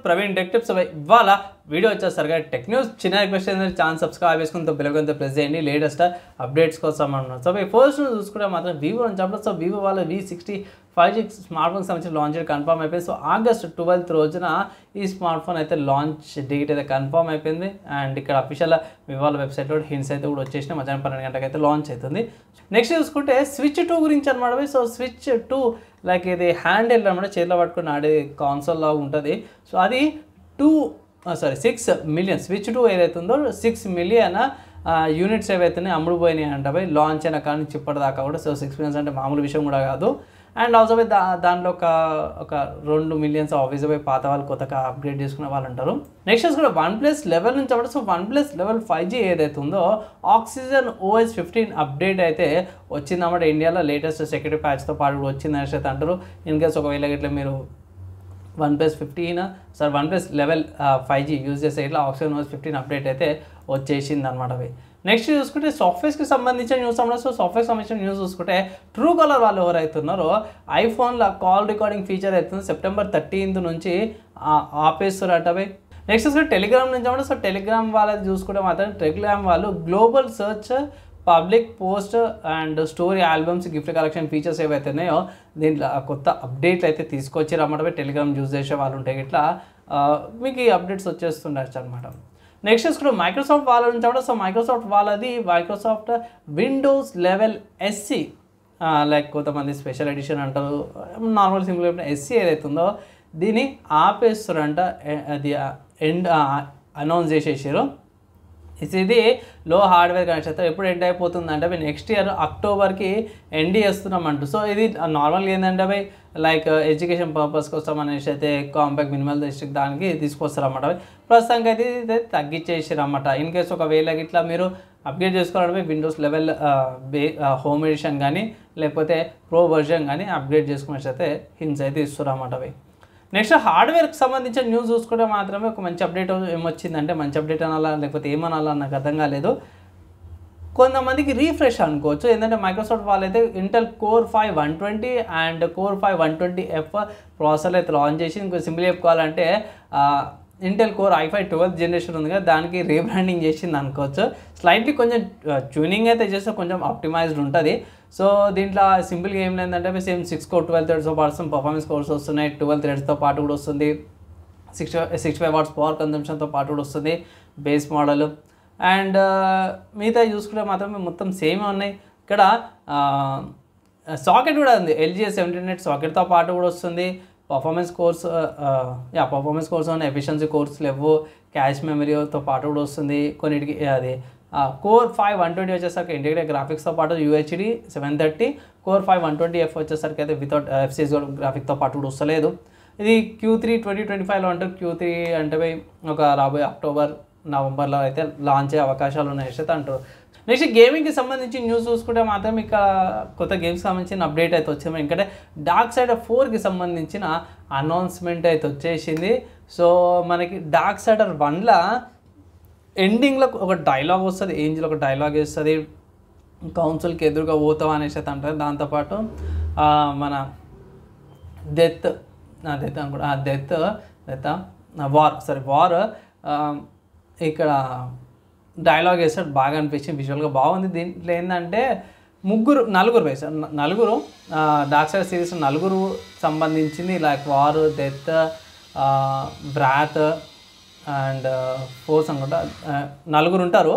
Praveen tech tips. ఇవాళ video వచ్చేసరిగా tech news. చిన్న request ఏంటంటే ఛానల్ సబ్స్క్రైబ్ చేసుకుని బెల్ ప్రెస్ చేయండి లేటెస్ట్ అప్డేట్స్ కోసం అన్నారు. సో ఫస్ట్ చూసుకుంటే మాత్రం వివో అని చెప్పడం. సో వివో వాళ్ళ V60 5G స్మార్ట్ ఫోన్కి సంబంధించిన లాంచ్ కన్ఫర్మ్ అయిపోయింది. సో ఆగస్ట్ 12th రోజున ఈ స్మార్ట్ ఫోన్ అయితే లాంచ్ డేట్ అయితే కన్ఫర్మ్ అయిపోయింది. అండ్ ఇక్కడ అఫీషియల్ వివో వెబ్సైట్లో హింట్స్ అయితే కూడా వచ్చేసిన మధ్యాహ్నం 12 గంటలకు అయితే లాంచ్ అవుతుంది. నెక్స్ట్ చూసుకుంటే స్విచ్ 2 గురించి అనమాట. సో స్విచ్ 2 లైక్ ఇది హ్యాండ్ హెల్డ్ అనమాట, చేతిలో పట్టుకుని ఆడే కాన్సోల్ లాగా ఉంటుంది. సో అది 6 మిలియన్ స్విచ్ 2 ఏదైతుందో 6 మిలియన్ యూనిట్స్ ఏవైతున్నాయి అమ్ముడుపోయినాయి అంట పోయి లాంచ్ అయిన కానీ ఇప్పటిదాకా కూడా. సో 6 మిలియన్స్ అంటే మామూలు విషయం కూడా కాదు. అండ్ ఆల్సో దాంట్లో ఒక 2 మిలియన్స్ ఆఫీస్ పోయి పాత వాళ్ళు కొత్తగా అప్గ్రేడ్ చేసుకునే వాళ్ళు ఉంటారు. నెక్స్ట్ కూడా OnePlus 11 నుంచి అప్పుడు. సో OnePlus 11 5G ఏదైతే ఉందో ఆక్సిజన్ OS 15 అప్డేట్ అయితే వచ్చిందన్నమాట. ఇండియాలో లేటెస్ట్ సెక్యూరిటీ ప్యాచ్తో పాటు వచ్చింది అనేసి అయితే అంటారు. ఇన్ కేస్ ఒకవేళ ఇట్లా మీరు OnePlus 11 5G యూజ్ చేసే ఇట్లా ఆక్సిజన్ OS 15 అప్డేట్ అయితే వచ్చేసింది అనమాట. అవి నెక్స్ట్ చూసుకుంటే సాఫ్ట్వేర్స్కి సంబంధించిన న్యూస్ అన్నమాట. సో సాఫ్ట్వేర్కి సంబంధించిన న్యూస్ చూసుకుంటే ట్రూ కాలర్ వాళ్ళు ఎవరైతున్నారో ఐఫోన్లో కాల్ రికార్డింగ్ ఫీచర్ అవుతుంది September 13th నుంచి ఆపేస్తారట అవి. నెక్స్ట్ చూసుకుంటే టెలిగ్రామ్ నుంచి అన్నమాట. సో టెలిగ్రామ్ వాళ్ళది చూసుకుంటే మాత్రం టెలిగ్రామ్ వాళ్ళు global search, public post and story albums, gift collection features ఏవైతే ఉన్నాయో దీంట్లో కొత్త అప్డేట్లు అయితే తీసుకొచ్చారు అన్నమాట. టెలిగ్రామ్ యూజ్ చేసే వాళ్ళు ఉంటే ఇట్లా మీకు ఈ అప్డేట్స్ వచ్చేస్తుండొచ్చు అనమాట. నెక్స్ట్ చూసుకుంటే మైక్రోసాఫ్ట్ వాళ్ళ నుంచి కూడా. సో మైక్రోసాఫ్ట్ వాళ్ళది మైక్రోసాఫ్ట్ విండోస్ 11 SE లైక్ కొంతమంది స్పెషల్ ఎడిషన్ అంటారు, నార్మల్ సింపుల్ SE ఏదైతుందో దీన్ని ఆపేస్తారంట. అది అనౌన్స్ చేసేసారు. ఇది లో హార్డ్వేర్ కనెక్షన్ అయితే ఎప్పుడు ఎండ్ అయిపోతుంది అంటే నెక్స్ట్ ఇయర్ అక్టోబర్కి ఎండ్ చేస్తున్నామంటూ. సో ఇది నార్మల్గా ఏంటంటే అవి లైక్ ఎడ్యుకేషన్ పర్పస్ కోసం అనేసి అయితే కాంపాక్ట్ మినిమల్ డిస్ట్రిక్ట్ దానికి తీసుకొస్తారన్నమాట. ప్రస్తుతానికి అయితే ఇది తగ్గించేసారు అన్నమాట. ఇన్ కేసు ఒకవేళ ఇట్లా మీరు అప్గ్రేడ్ చేసుకోవాలంటే విండోస్ 11 హోమ్ ఎడిషన్ కానీ లేకపోతే ప్రో వర్జన్ కానీ అప్గ్రేడ్ చేసుకునేసి అయితే హింట్స్ అయితే ఇస్తారు అన్నమాట అవి. నెక్స్ట్ హార్డ్వేర్కి సంబంధించిన న్యూస్ చూసుకుంటే మాత్రమే ఒక మంచి అప్డేట్ ఏమొచ్చిందంటే, మంచి అప్డేట్ అనాలా లేకపోతే ఏమనాలా నాకు అర్థం కాలేదు. కొంతమందికి రీఫ్రెష్ అనుకోవచ్చు. ఏంటంటే మైక్రోసాఫ్ట్ వాళ్ళైతే Intel Core i5 120 and Core i5 120F ప్రాసెసర్లు అయితే లాంచ్ చేసి, ఇంకో సింపుల్ చెప్పుకోవాలంటే Intel Core i5 12th generation ఉంది కదా దానికి రీబ్రాండింగ్ చేసింది అనుకోవచ్చు. స్లైట్లీ కొంచెం ట్యూనింగ్ అయితే చేస్తే కొంచెం ఆప్టిమైజ్డ్ ఉంటుంది. సో దీంట్లో సింపుల్గా ఏం లేదంటే సేమ్ 6 core 12 threadsతో పాటు పర్ఫార్మెన్స్ కోర్స్ వస్తున్నాయి. 12 threadsతో పాటు కూడా వస్తుంది. 65 watts పవర్ కన్జంప్షన్తో పాటు కూడా వస్తుంది బేస్ మోడల్. అండ్ మిగతా చూసుకుంటే మాత్రమే మొత్తం సేమే ఉన్నాయి. ఇక్కడ సాకెట్ కూడా ఉంది, LG 17 సాకెట్తో పాటు కూడా వస్తుంది. పర్ఫార్మెన్స్ కోర్స్ ఉన్నాయి, ఎఫిషియన్సీ కోర్స్ లేవు, క్యాష్ మెమరీతో పాటు కూడా వస్తుంది. కొన్నిటికి అది Core i5 120 వచ్చేసరికి ఇంటిగ్రేటెడ్ గ్రాఫిక్స్తో పాటు UHD 730, Core i5 120F వచ్చేసరికి అయితే వితౌట్ FCS గ్రాఫిక్తో పాటు కూడా వస్తలేదు. ఇది Q3 2025లో అంటారు. Q3 అంటే ఒక రాబోయే అక్టోబర్ నవంబర్లో అయితే లాంచ్ అయ్యే అవకాశాలు ఉన్నాయి అయితే అంటారు. నెక్స్ట్ గేమింగ్కి సంబంధించి న్యూస్ చూసుకుంటే మాత్రం ఇక కొత్త గేమ్స్కి సంబంధించిన అప్డేట్ అయితే వచ్చింది. ఎందుకంటే Darksiders 4కి సంబంధించిన అనౌన్స్మెంట్ అయితే వచ్చేసింది. సో మనకి Darksiders 1లో ఎండింగ్లో ఒక డైలాగ్ వస్తుంది, ఏంజిల్ ఒక డైలాగ్ వేస్తుంది, కౌన్సిల్కి ఎదురుగా పోతాం అనేసి అయితే అంటారు. దాంతోపాటు మన వార్ ఇక్కడ డైలాగ్ వేస్తాడు, బాగా అనిపించింది, విజువల్గా బాగుంది. దీంట్లో ఏంటంటే నలుగురు Darksiders సిరీస్ నలుగురు సంబంధించింది like war, death, wrath and force అనుకుంటా నలుగురు ఉంటారు.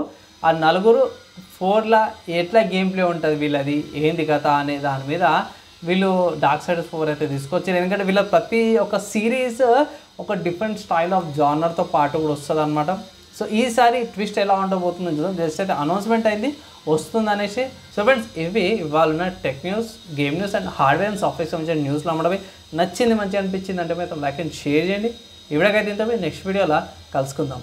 ఆ నలుగురు 4లా ఎట్లా గేమ్ ప్లే ఉంటుంది వీళ్ళది ఏంది కథ అనే దాని మీద వీళ్ళు Darksiders 4 అయితే తీసుకొచ్చారు. ఎందుకంటే వీళ్ళ ప్రతి ఒక్క సిరీస్ ఒక డిఫరెంట్ స్టైల్ ఆఫ్ జానర్తో పాటు కూడా వస్తుంది అనమాట. సో ఈసారి ట్విస్ట్ ఎలా ఉండబోతుందని చూద్దాం. జస్ట్ అయితే అనౌన్స్మెంట్ అయింది వస్తుంది అనేసి. సో ఫ్రెండ్స్ ఇవి ఇవాళ ఉన్న tech news, game news and hardware and software సంబంధించిన న్యూస్లో అమ్మడమే నచ్చింది, మంచిగా అనిపించింది అంటే మొత్తం లైక్ అండ్ షేర్ చేయండి. ఇవిడకైతే ఇంత నెక్స్ట్ వీడియోలో కలుసుకుందాం.